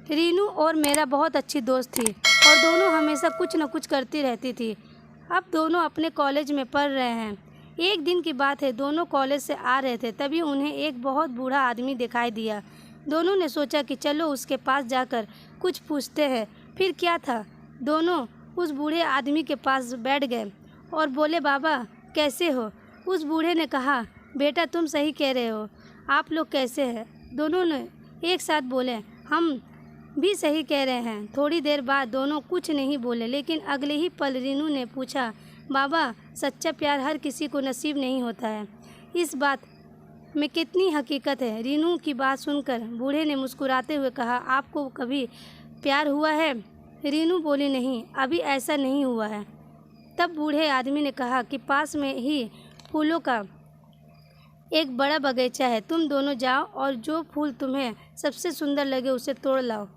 रीनू और मेरा बहुत अच्छी दोस्त थी और दोनों हमेशा कुछ न कुछ करती रहती थी। अब दोनों अपने कॉलेज में पढ़ रहे हैं। एक दिन की बात है, दोनों कॉलेज से आ रहे थे, तभी उन्हें एक बहुत बूढ़ा आदमी दिखाई दिया। दोनों ने सोचा कि चलो उसके पास जाकर कुछ पूछते हैं। फिर क्या था, दोनों उस बूढ़े आदमी के पास बैठ गए और बोले, बाबा कैसे हो? उस बूढ़े ने कहा, बेटा तुम सही कह रहे हो, आप लोग कैसे हैं? दोनों ने एक साथ बोले, हम भी सही कह रहे हैं। थोड़ी देर बाद दोनों कुछ नहीं बोले, लेकिन अगले ही पल रीनू ने पूछा, बाबा सच्चा प्यार हर किसी को नसीब नहीं होता है, इस बात में कितनी हकीकत है? रीनू की बात सुनकर बूढ़े ने मुस्कुराते हुए कहा, आपको कभी प्यार हुआ है? रीनू बोली, नहीं, अभी ऐसा नहीं हुआ है। तब बूढ़े आदमी ने कहा कि पास में ही फूलों का एक बड़ा बगीचा है, तुम दोनों जाओ और जो फूल तुम्हें सबसे सुंदर लगे उसे तोड़ लाओ।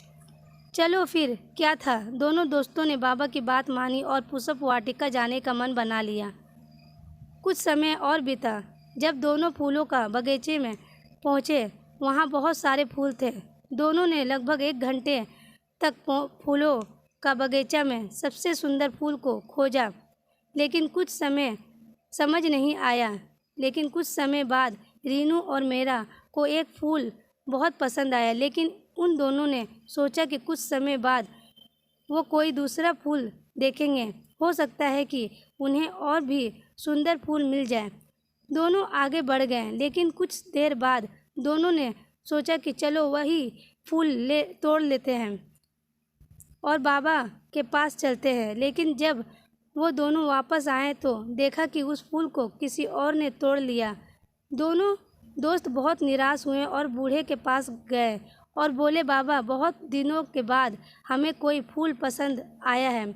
चलो फिर क्या था, दोनों दोस्तों ने बाबा की बात मानी और पुष्प वाटिका जाने का मन बना लिया। कुछ समय और बीता। जब दोनों फूलों का बगीचे में पहुँचे, वहाँ बहुत सारे फूल थे। दोनों ने लगभग 1 घंटे तक फूलों का बगीचा में सबसे सुंदर फूल को खोजा, लेकिन कुछ समय बाद रीनू और मेरा को एक फूल बहुत पसंद आया, लेकिन उन दोनों ने सोचा कि कुछ समय बाद वो कोई दूसरा फूल देखेंगे, हो सकता है कि उन्हें और भी सुंदर फूल मिल जाए। दोनों आगे बढ़ गए, लेकिन कुछ देर बाद दोनों ने सोचा कि चलो वही फूल तोड़ लेते हैं और बाबा के पास चलते हैं। लेकिन जब वो दोनों वापस आए तो देखा कि उस फूल को किसी और ने तोड़ लिया। दोनों दोस्त बहुत निराश हुए और बूढ़े के पास गए और बोले, बाबा बहुत दिनों के बाद हमें कोई फूल पसंद आया है,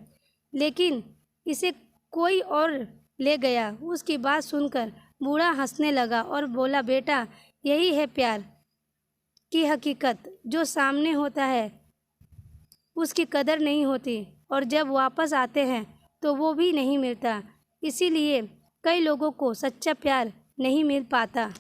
लेकिन इसे कोई और ले गया। उसकी बात सुनकर बूढ़ा हंसने लगा और बोला, बेटा यही है प्यार की हकीकत, जो सामने होता है उसकी कदर नहीं होती और जब वापस आते हैं तो वो भी नहीं मिलता। इसीलिए कई लोगों को सच्चा प्यार नहीं मिल पाता।